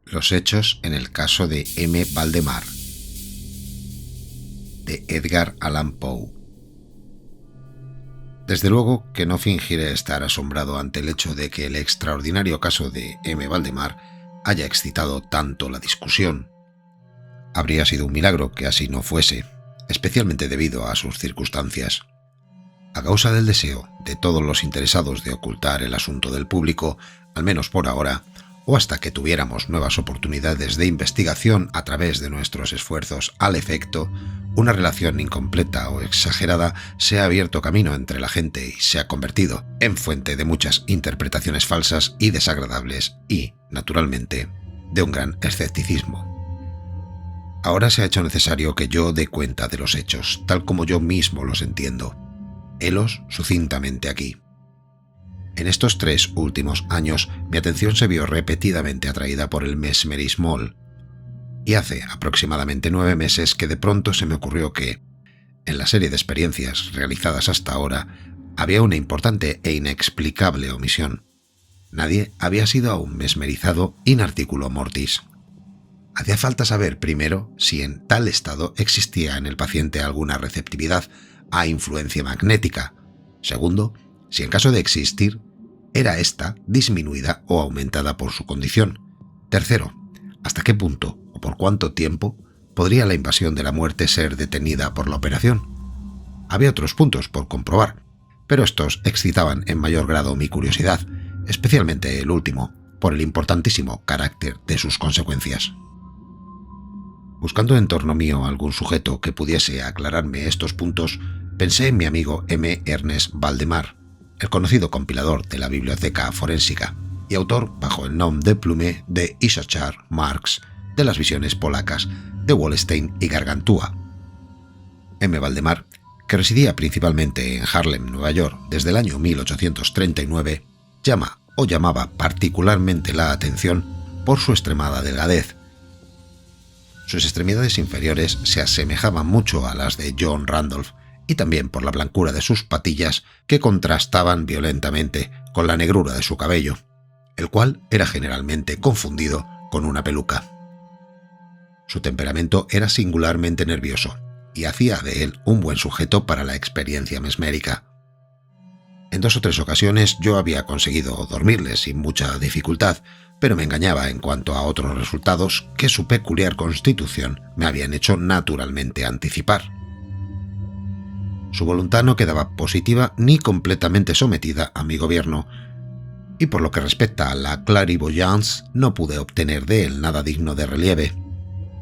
Los hechos en el caso de M. Valdemar, de Edgar Allan Poe. Desde luego que no fingiré estar asombrado ante el hecho de que el extraordinario caso de M. Valdemar haya excitado tanto la discusión. Habría sido un milagro que así no fuese, especialmente debido a sus circunstancias. A causa del deseo de todos los interesados de ocultar el asunto del público, al menos por ahora, o hasta que tuviéramos nuevas oportunidades de investigación a través de nuestros esfuerzos al efecto, una relación incompleta o exagerada se ha abierto camino entre la gente y se ha convertido en fuente de muchas interpretaciones falsas y desagradables y, naturalmente, de un gran escepticismo. Ahora se ha hecho necesario que yo dé cuenta de los hechos, tal como yo mismo los entiendo. Helos sucintamente aquí. En estos 3 últimos años, mi atención se vio repetidamente atraída por el mesmerismo, y hace aproximadamente 9 meses que de pronto se me ocurrió que, en la serie de experiencias realizadas hasta ahora, había una importante e inexplicable omisión. Nadie había sido aún mesmerizado in articulo mortis. Hacía falta saber, primero, si en tal estado existía en el paciente alguna receptividad a influencia magnética. Segundo, si en caso de existir, era ésta disminuida o aumentada por su condición. Tercero, hasta qué punto o por cuánto tiempo podría la invasión de la muerte ser detenida por la operación. Había otros puntos por comprobar, pero estos excitaban en mayor grado mi curiosidad, especialmente el último, por el importantísimo carácter de sus consecuencias. Buscando en torno mío algún sujeto que pudiese aclararme estos puntos, pensé en mi amigo M. Ernest Valdemar, el conocido compilador de la biblioteca forénsica y autor bajo el nom de plume de Issachar Marx de las visiones polacas de Wallenstein y Gargantúa. M. Valdemar, que residía principalmente en Harlem, Nueva York, desde el año 1839, llamaba particularmente la atención por su extremada delgadez. Sus extremidades inferiores se asemejaban mucho a las de John Randolph, y también por la blancura de sus patillas que contrastaban violentamente con la negrura de su cabello, el cual era generalmente confundido con una peluca. Su temperamento era singularmente nervioso y hacía de él un buen sujeto para la experiencia mesmérica. En 2 o 3 ocasiones yo había conseguido dormirle sin mucha dificultad, pero me engañaba en cuanto a otros resultados que su peculiar constitución me habían hecho naturalmente anticipar. Su voluntad no quedaba positiva ni completamente sometida a mi gobierno, y por lo que respecta a la clarivoyance, no pude obtener de él nada digno de relieve.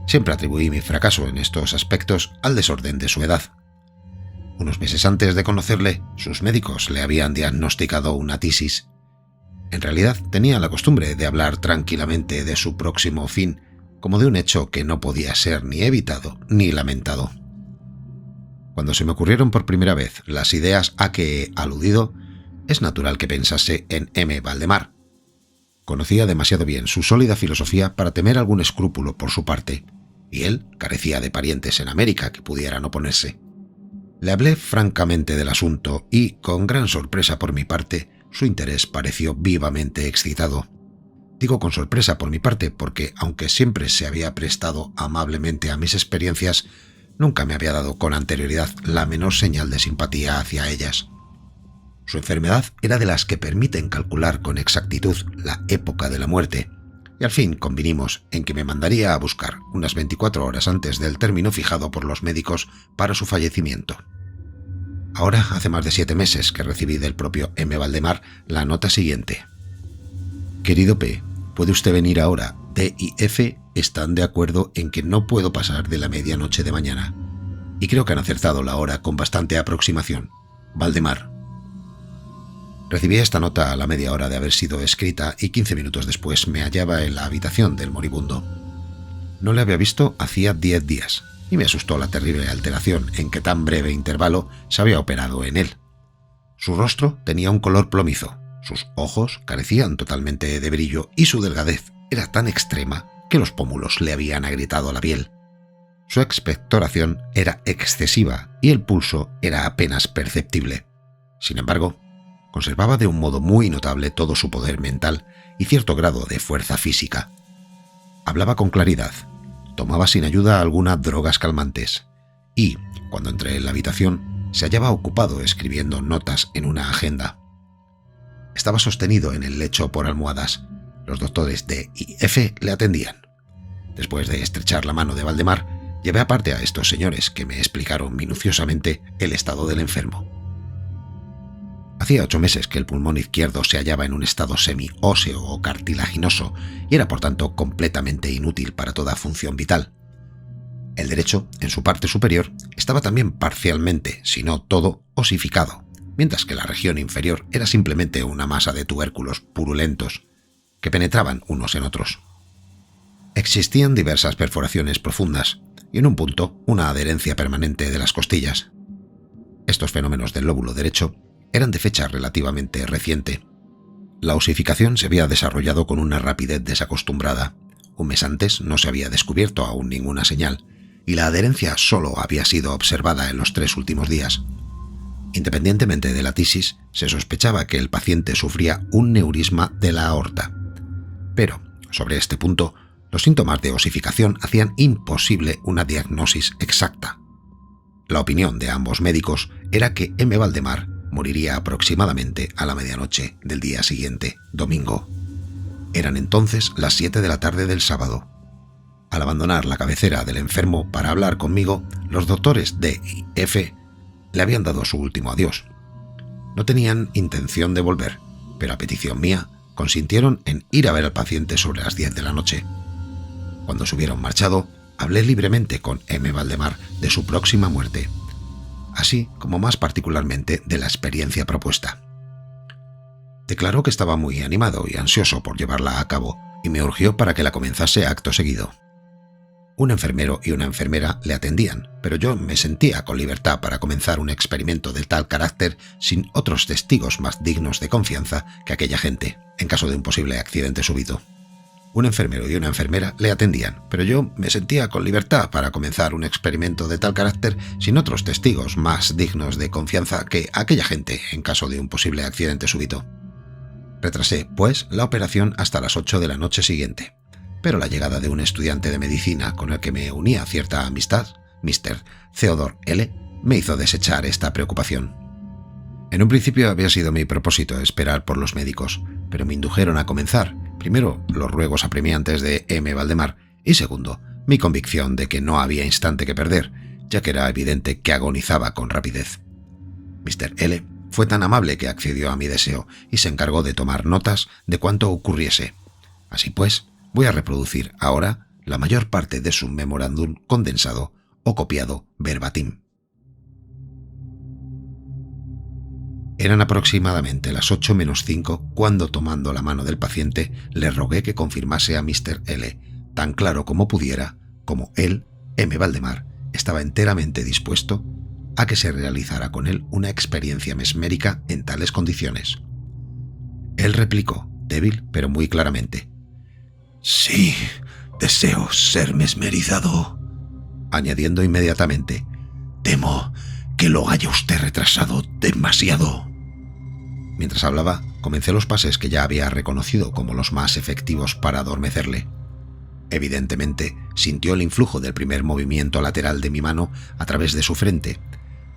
Siempre atribuí mi fracaso en estos aspectos al desorden de su edad. Unos meses antes de conocerle, sus médicos le habían diagnosticado una tisis. En realidad, tenía la costumbre de hablar tranquilamente de su próximo fin, como de un hecho que no podía ser ni evitado ni lamentado. Cuando se me ocurrieron por primera vez las ideas a que he aludido, es natural que pensase en M. Valdemar. Conocía demasiado bien su sólida filosofía para temer algún escrúpulo por su parte, y él carecía de parientes en América que pudieran oponerse. Le hablé francamente del asunto y, con gran sorpresa por mi parte, su interés pareció vivamente excitado. Digo con sorpresa por mi parte porque, aunque siempre se había prestado amablemente a mis experiencias, nunca me había dado con anterioridad la menor señal de simpatía hacia ellas. Su enfermedad era de las que permiten calcular con exactitud la época de la muerte, y al fin convinimos en que me mandaría a buscar unas 24 horas antes del término fijado por los médicos para su fallecimiento. Ahora hace más de 7 meses que recibí del propio M. Valdemar la nota siguiente. Querido P., ¿puede usted venir ahora? D y F están de acuerdo en que no puedo pasar de la medianoche de mañana, y creo que han acertado la hora con bastante aproximación. Valdemar. Recibí esta nota a la media hora de haber sido escrita y 15 minutos después me hallaba en la habitación del moribundo. No le había visto hacía 10 días y me asustó la terrible alteración en que tan breve intervalo se había operado en él. Su rostro tenía un color plomizo, sus ojos carecían totalmente de brillo y su delgadez era tan extrema que los pómulos le habían agrietado la piel. Su expectoración era excesiva y el pulso era apenas perceptible. Sin embargo, conservaba de un modo muy notable todo su poder mental y cierto grado de fuerza física. Hablaba con claridad, tomaba sin ayuda alguna drogas calmantes y, cuando entré en la habitación, se hallaba ocupado escribiendo notas en una agenda. Estaba sostenido en el lecho por almohadas. Los doctores D y F le atendían. Después de estrechar la mano de Valdemar, llevé aparte a estos señores que me explicaron minuciosamente el estado del enfermo. Hacía 8 meses que el pulmón izquierdo se hallaba en un estado semi-óseo o cartilaginoso y era por tanto completamente inútil para toda función vital. El derecho, en su parte superior, estaba también parcialmente, si no todo, osificado, mientras que la región inferior era simplemente una masa de tubérculos purulentos que penetraban unos en otros. Existían diversas perforaciones profundas y en un punto una adherencia permanente de las costillas. Estos fenómenos del lóbulo derecho eran de fecha relativamente reciente. La osificación se había desarrollado con una rapidez desacostumbrada. Un mes antes no se había descubierto aún ninguna señal y la adherencia solo había sido observada en los 3 últimos días. Independientemente de la tisis, se sospechaba que el paciente sufría un neurisma de la aorta. Pero, sobre este punto, los síntomas de osificación hacían imposible una diagnosis exacta. La opinión de ambos médicos era que M. Valdemar moriría aproximadamente a la medianoche del día siguiente, domingo. Eran entonces las 7 de la tarde del sábado. Al abandonar la cabecera del enfermo para hablar conmigo, los doctores D y F le habían dado su último adiós. No tenían intención de volver, pero a petición mía consintieron en ir a ver al paciente sobre las 10 de la noche. Cuando se hubieron marchado, hablé libremente con M. Valdemar de su próxima muerte, así como más particularmente de la experiencia propuesta. Declaró que estaba muy animado y ansioso por llevarla a cabo y me urgió para que la comenzase acto seguido. Un enfermero y una enfermera le atendían, pero yo me sentía con libertad para comenzar un experimento de tal carácter sin otros testigos más dignos de confianza que aquella gente, en caso de un posible accidente súbito. Un enfermero y una enfermera le atendían, pero yo me sentía con libertad para comenzar un experimento de tal carácter sin otros testigos más dignos de confianza que aquella gente, en caso de un posible accidente súbito. Retrasé, pues, la operación hasta las 8 de la noche siguiente. Pero la llegada de un estudiante de medicina con el que me unía cierta amistad, Mr. Theodore L., me hizo desechar esta preocupación. En un principio había sido mi propósito esperar por los médicos, pero me indujeron a comenzar, primero, los ruegos apremiantes de M. Valdemar y segundo, mi convicción de que no había instante que perder, ya que era evidente que agonizaba con rapidez. Mr. L. fue tan amable que accedió a mi deseo y se encargó de tomar notas de cuanto ocurriese. Así pues, voy a reproducir ahora la mayor parte de su memorándum condensado o copiado verbatim. Eran aproximadamente las 8 menos 5 cuando, tomando la mano del paciente, le rogué que confirmase a Mr. L., tan claro como pudiera, como él, M. Valdemar, estaba enteramente dispuesto a que se realizara con él una experiencia mesmérica en tales condiciones. Él replicó, débil pero muy claramente: «Sí, deseo ser mesmerizado», añadiendo inmediatamente: «Temo que lo haya usted retrasado demasiado». Mientras hablaba, comencé los pases que ya había reconocido como los más efectivos para adormecerle. Evidentemente, sintió el influjo del primer movimiento lateral de mi mano a través de su frente,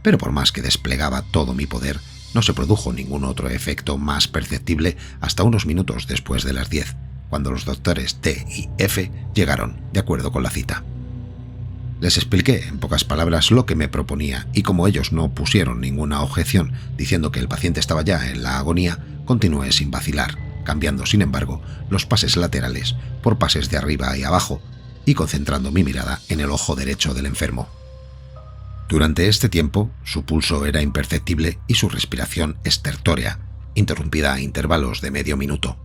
pero por más que desplegaba todo mi poder, no se produjo ningún otro efecto más perceptible hasta unos minutos después de las 10, cuando los doctores T y F llegaron, de acuerdo con la cita. Les expliqué en pocas palabras lo que me proponía y como ellos no pusieron ninguna objeción diciendo que el paciente estaba ya en la agonía, continué sin vacilar, cambiando sin embargo los pases laterales por pases de arriba y abajo y concentrando mi mirada en el ojo derecho del enfermo. Durante este tiempo su pulso era imperceptible y su respiración estertórea, interrumpida a intervalos de medio minuto.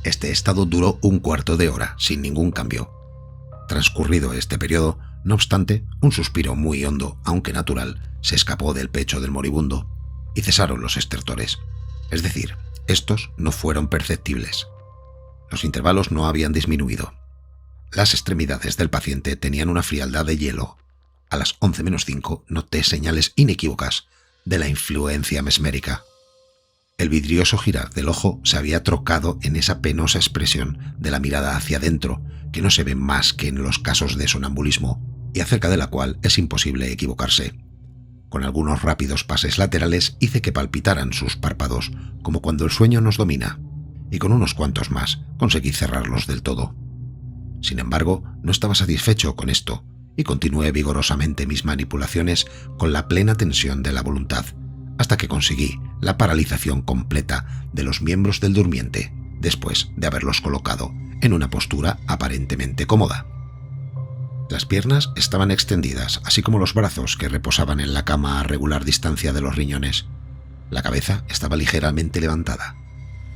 Este estado duró un cuarto de hora sin ningún cambio. Transcurrido este periodo, no obstante, un suspiro muy hondo, aunque natural, se escapó del pecho del moribundo y cesaron los estertores. Es decir, estos no fueron perceptibles. Los intervalos no habían disminuido. Las extremidades del paciente tenían una frialdad de hielo. A las 11 menos 5 noté señales inequívocas de la influencia mesmérica. El vidrioso girar del ojo se había trocado en esa penosa expresión de la mirada hacia adentro que no se ve más que en los casos de sonambulismo y acerca de la cual es imposible equivocarse. Con algunos rápidos pases laterales hice que palpitaran sus párpados, como cuando el sueño nos domina, y con unos cuantos más conseguí cerrarlos del todo. Sin embargo, no estaba satisfecho con esto, y continué vigorosamente mis manipulaciones con la plena tensión de la voluntad, hasta que conseguí la paralización completa de los miembros del durmiente, después de haberlos colocado en una postura aparentemente cómoda. Las piernas estaban extendidas, así como los brazos que reposaban en la cama a regular distancia de los riñones. La cabeza estaba ligeramente levantada.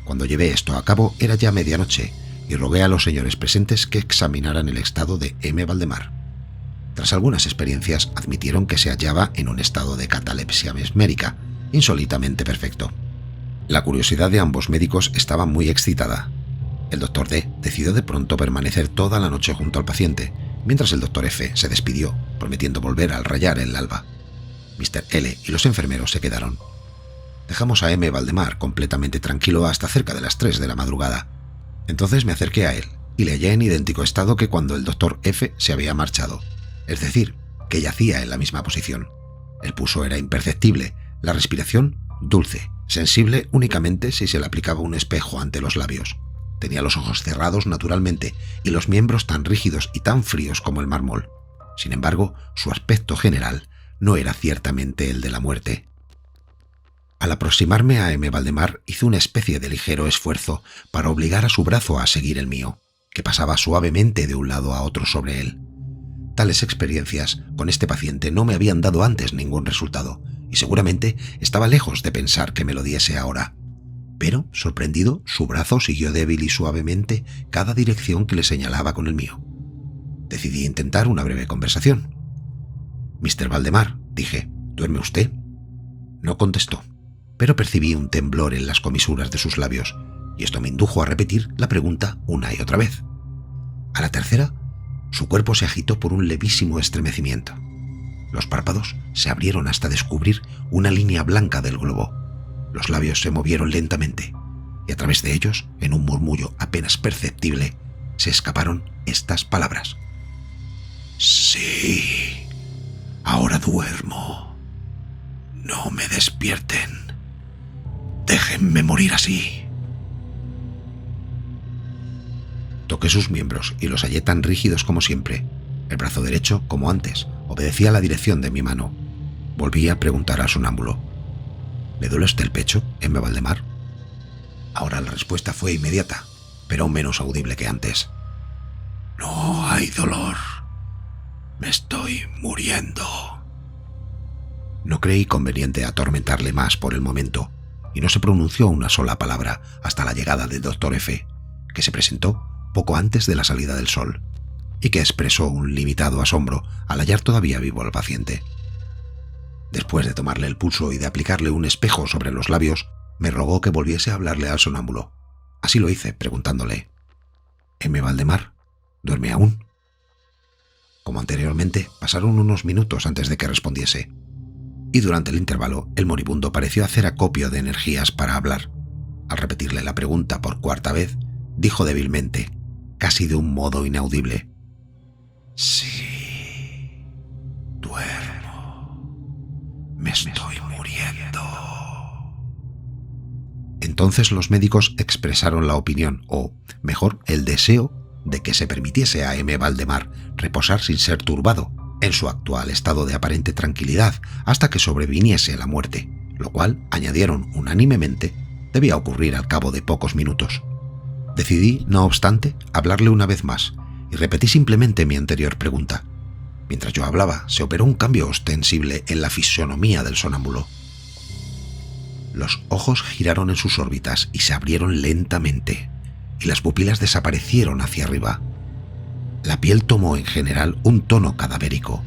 Cuando llevé esto a cabo era ya medianoche y rogué a los señores presentes que examinaran el estado de M. Valdemar. Tras algunas experiencias admitieron que se hallaba en un estado de catalepsia mesmérica, insólitamente perfecto. La curiosidad de ambos médicos estaba muy excitada. El Dr. D decidió de pronto permanecer toda la noche junto al paciente, mientras el Dr. F se despidió, prometiendo volver al rayar el alba. Mr. L y los enfermeros se quedaron. Dejamos a M. Valdemar completamente tranquilo hasta cerca de las 3 de la madrugada. Entonces me acerqué a él y le hallé en idéntico estado que cuando el Dr. F se había marchado, es decir, que yacía en la misma posición. El pulso era imperceptible, la respiración dulce, sensible únicamente si se le aplicaba un espejo ante los labios. Tenía los ojos cerrados naturalmente y los miembros tan rígidos y tan fríos como el mármol. Sin embargo, su aspecto general no era ciertamente el de la muerte. Al aproximarme a M. Valdemar hizo una especie de ligero esfuerzo para obligar a su brazo a seguir el mío, que pasaba suavemente de un lado a otro sobre él. Tales experiencias con este paciente no me habían dado antes ningún resultado, y seguramente estaba lejos de pensar que me lo diese ahora. Pero, sorprendido, su brazo siguió débil y suavemente cada dirección que le señalaba con el mío. Decidí intentar una breve conversación. «Mr. Valdemar», dije, «¿duerme usted?». No contestó, pero percibí un temblor en las comisuras de sus labios, y esto me indujo a repetir la pregunta una y otra vez. A la tercera, su cuerpo se agitó por un levísimo estremecimiento. Los párpados se abrieron hasta descubrir una línea blanca del globo. Los labios se movieron lentamente, y a través de ellos, en un murmullo apenas perceptible, se escaparon estas palabras. «Sí, ahora duermo. No me despierten. Déjenme morir así». Toqué sus miembros y los hallé tan rígidos como siempre. El brazo derecho, como antes, obedecía la dirección de mi mano. Volví a preguntar al sonámbulo. «¿Le duele usted el pecho, M. Valdemar?». Ahora la respuesta fue inmediata, pero aún menos audible que antes. «No hay dolor. Me estoy muriendo». No creí conveniente atormentarle más por el momento, y no se pronunció una sola palabra hasta la llegada del Dr. F, que se presentó poco antes de la salida del sol, y que expresó un limitado asombro al hallar todavía vivo al paciente. Después de tomarle el pulso y de aplicarle un espejo sobre los labios, me rogó que volviese a hablarle al sonámbulo. Así lo hice, preguntándole: «¿M. Valdemar duerme aún?». Como anteriormente, pasaron unos minutos antes de que respondiese, y durante el intervalo el moribundo pareció hacer acopio de energías para hablar. Al repetirle la pregunta por cuarta vez, dijo débilmente, casi de un modo inaudible: «Sí, duermo. Me estoy muriendo». Entonces los médicos expresaron la opinión, o, mejor, el deseo, de que se permitiese a M. Valdemar reposar sin ser turbado, en su actual estado de aparente tranquilidad, hasta que sobreviniese la muerte, lo cual, añadieron unánimemente, debía ocurrir al cabo de pocos minutos. Decidí, no obstante, hablarle una vez más, y repetí simplemente mi anterior pregunta. Mientras yo hablaba, se operó un cambio ostensible en la fisonomía del sonámbulo. Los ojos giraron en sus órbitas y se abrieron lentamente, y las pupilas desaparecieron hacia arriba. La piel tomó en general un tono cadavérico,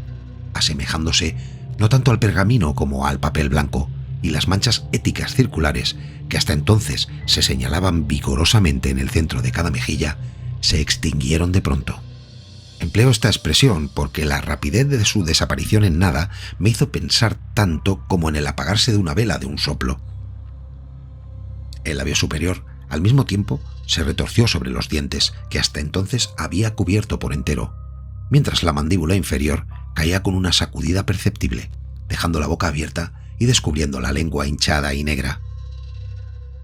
asemejándose no tanto al pergamino como al papel blanco, y las manchas éticas circulares, que hasta entonces se señalaban vigorosamente en el centro de cada mejilla, se extinguieron de pronto. Empleo esta expresión porque la rapidez de su desaparición en nada me hizo pensar tanto como en el apagarse de una vela de un soplo. El labio superior Al mismo tiempo, se retorció sobre los dientes que hasta entonces había cubierto por entero, mientras la mandíbula inferior caía con una sacudida perceptible, dejando la boca abierta y descubriendo la lengua hinchada y negra.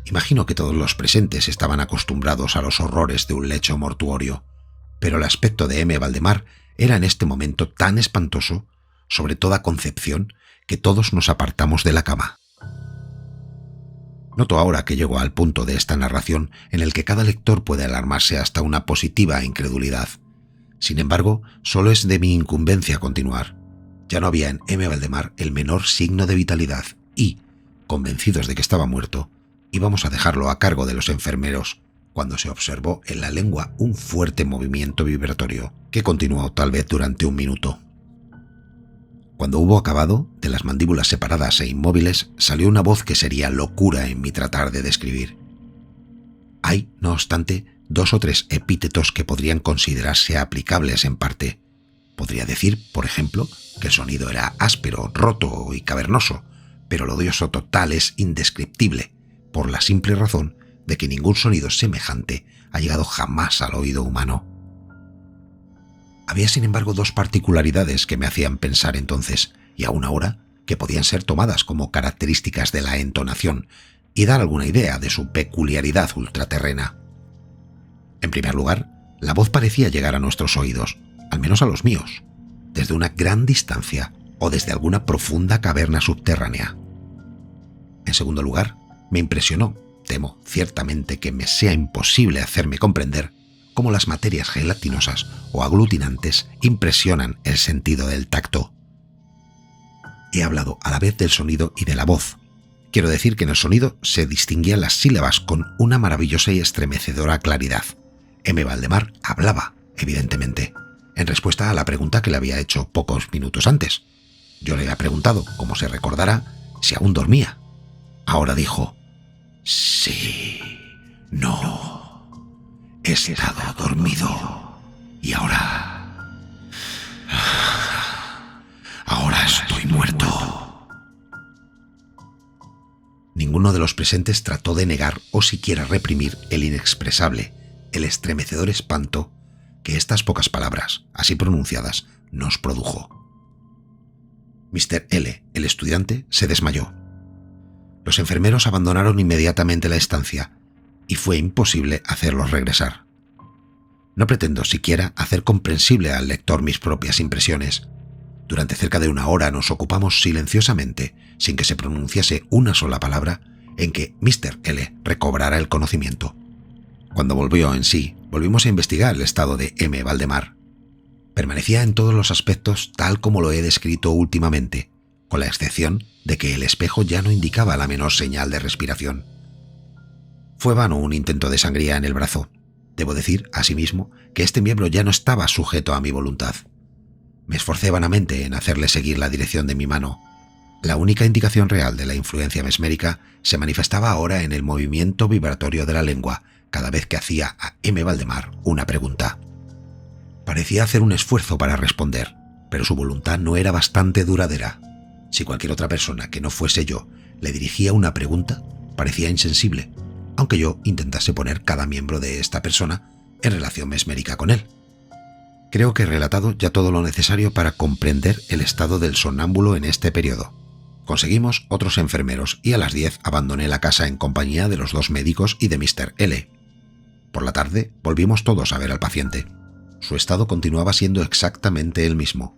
Imagino que todos los presentes estaban acostumbrados a los horrores de un lecho mortuorio, pero el aspecto de M. Valdemar era en este momento tan espantoso, sobre toda concepción, que todos nos apartamos de la cama. Noto ahora que llego al punto de esta narración en el que cada lector puede alarmarse hasta una positiva incredulidad. Sin embargo, solo es de mi incumbencia continuar. Ya no había en M. Valdemar el menor signo de vitalidad y, convencidos de que estaba muerto, íbamos a dejarlo a cargo de los enfermeros, cuando se observó en la lengua un fuerte movimiento vibratorio, que continuó tal vez durante 1 minuto. Cuando hubo acabado, de las mandíbulas separadas e inmóviles, salió una voz que sería locura en mi tratar de describir. Hay, no obstante, 2 o 3 epítetos que podrían considerarse aplicables en parte. Podría decir, por ejemplo, que el sonido era áspero, roto y cavernoso, pero lo odioso total es indescriptible, por la simple razón de que ningún sonido semejante ha llegado jamás al oído humano. Había sin embargo 2 particularidades que me hacían pensar entonces, y aún ahora, que podían ser tomadas como características de la entonación y dar alguna idea de su peculiaridad ultraterrena. En primer lugar, la voz parecía llegar a nuestros oídos, al menos a los míos, desde una gran distancia o desde alguna profunda caverna subterránea. En segundo lugar, me impresionó, temo ciertamente que me sea imposible hacerme comprender, cómo las materias gelatinosas o aglutinantes impresionan el sentido del tacto. He hablado a la vez del sonido y de la voz. Quiero decir que en el sonido se distinguían las sílabas con una maravillosa y estremecedora claridad. M. Valdemar hablaba, evidentemente, en respuesta a la pregunta que le había hecho pocos minutos antes. Yo le había preguntado, como se recordará, si aún dormía. Ahora dijo: «Sí, no. He estado dormido y ahora estoy muerto». Ninguno de los presentes trató de negar o siquiera reprimir el inexpresable, el estremecedor espanto que estas pocas palabras, así pronunciadas, nos produjo. Mr. L., el estudiante, se desmayó. Los enfermeros abandonaron inmediatamente la estancia y fue imposible hacerlos regresar. No pretendo siquiera hacer comprensible al lector mis propias impresiones. Durante cerca de 1 hora nos ocupamos silenciosamente, sin que se pronunciase una sola palabra, en que Mr. L. recobrara el conocimiento. Cuando volvió en sí, volvimos a investigar el estado de M. Valdemar. Permanecía en todos los aspectos tal como lo he descrito últimamente, con la excepción de que el espejo ya no indicaba la menor señal de respiración. Fue vano un intento de sangría en el brazo. Debo decir, asimismo, que este miembro ya no estaba sujeto a mi voluntad. Me esforcé vanamente en hacerle seguir la dirección de mi mano. La única indicación real de la influencia mesmérica se manifestaba ahora en el movimiento vibratorio de la lengua cada vez que hacía a M. Valdemar una pregunta. Parecía hacer un esfuerzo para responder, pero su voluntad no era bastante duradera. Si cualquier otra persona que no fuese yo le dirigía una pregunta, parecía insensible, aunque yo intentase poner cada miembro de esta persona en relación mesmérica con él. Creo que he relatado ya todo lo necesario para comprender el estado del sonámbulo en este periodo. Conseguimos otros enfermeros y a las 10 abandoné la casa en compañía de los 2 médicos y de Mr. L. Por la tarde volvimos todos a ver al paciente. Su estado continuaba siendo exactamente el mismo.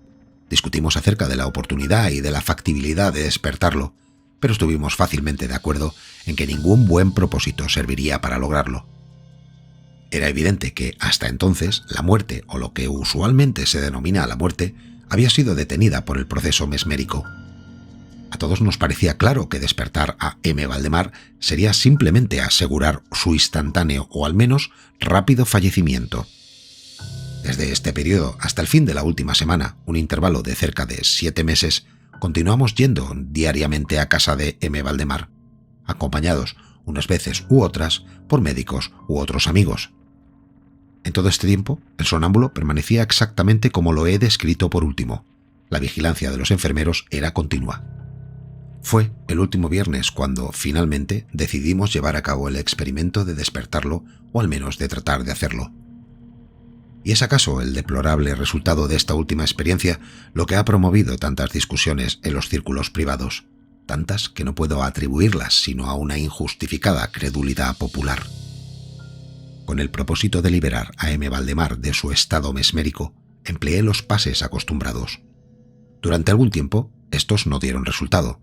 Discutimos acerca de la oportunidad y de la factibilidad de despertarlo, pero estuvimos fácilmente de acuerdo en que ningún buen propósito serviría para lograrlo. Era evidente que, hasta entonces, la muerte, o lo que usualmente se denomina la muerte, había sido detenida por el proceso mesmérico. A todos nos parecía claro que despertar a M. Valdemar sería simplemente asegurar su instantáneo o al menos rápido fallecimiento. Desde este periodo hasta el fin de la última semana, un intervalo de cerca de 7 meses, continuamos yendo diariamente a casa de M. Valdemar, acompañados unas veces u otras por médicos u otros amigos. En todo este tiempo, el sonámbulo permanecía exactamente como lo he descrito por último. La vigilancia de los enfermeros era continua. Fue el último viernes cuando, finalmente, decidimos llevar a cabo el experimento de despertarlo, o al menos de tratar de hacerlo. ¿Y es acaso el deplorable resultado de esta última experiencia lo que ha promovido tantas discusiones en los círculos privados? Tantas que no puedo atribuirlas sino a una injustificada credulidad popular. Con el propósito de liberar a M. Valdemar de su estado mesmérico, empleé los pases acostumbrados. Durante algún tiempo, estos no dieron resultado.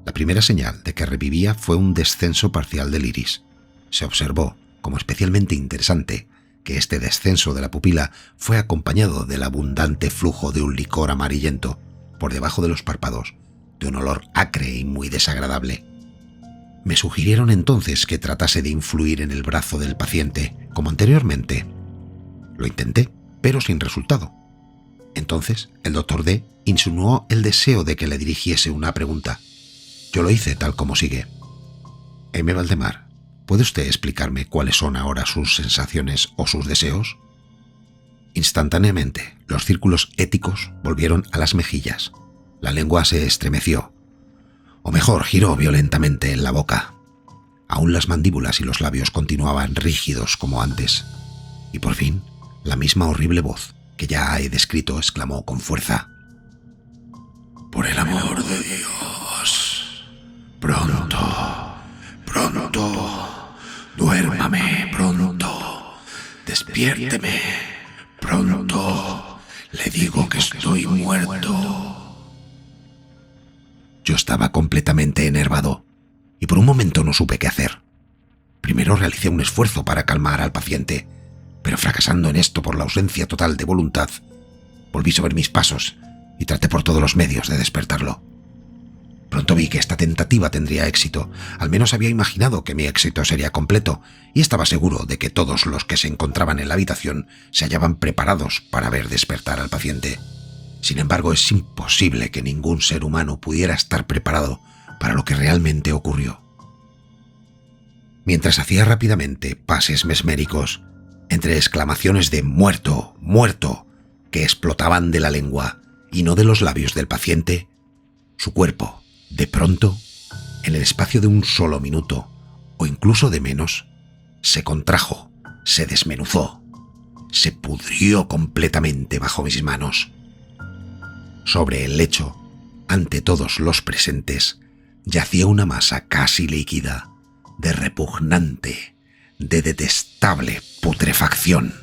La primera señal de que revivía fue un descenso parcial del iris. Se observó, como especialmente interesante, que este descenso de la pupila fue acompañado del abundante flujo de un licor amarillento por debajo de los párpados, de un olor acre y muy desagradable. Me sugirieron entonces que tratase de influir en el brazo del paciente, como anteriormente. Lo intenté, pero sin resultado. Entonces, el Dr. D insinuó el deseo de que le dirigiese una pregunta. Yo lo hice tal como sigue. M. Valdemar, ¿puede usted explicarme cuáles son ahora sus sensaciones o sus deseos? Instantáneamente, los círculos éticos volvieron a las mejillas. La lengua se estremeció, o mejor, giró violentamente en la boca. Aún las mandíbulas y los labios continuaban rígidos como antes. Y por fin, la misma horrible voz que ya he descrito exclamó con fuerza: «Por el amor de Dios, pronto, pronto, duérmame pronto, despiérteme pronto, le digo que estoy muerto». Yo estaba completamente enervado y por un momento no supe qué hacer. Primero realicé un esfuerzo para calmar al paciente, pero fracasando en esto por la ausencia total de voluntad, volví sobre mis pasos y traté por todos los medios de despertarlo. Pronto vi que esta tentativa tendría éxito, al menos había imaginado que mi éxito sería completo, y estaba seguro de que todos los que se encontraban en la habitación se hallaban preparados para ver despertar al paciente. Sin embargo, es imposible que ningún ser humano pudiera estar preparado para lo que realmente ocurrió. Mientras hacía rápidamente pases mesméricos, entre exclamaciones de «muerto, muerto», que explotaban de la lengua y no de los labios del paciente, su cuerpo, de pronto, en el espacio de un solo minuto, o incluso de menos, se contrajo, se desmenuzó, se pudrió completamente bajo mis manos. Sobre el lecho, ante todos los presentes, yacía una masa casi líquida, de repugnante, de detestable putrefacción.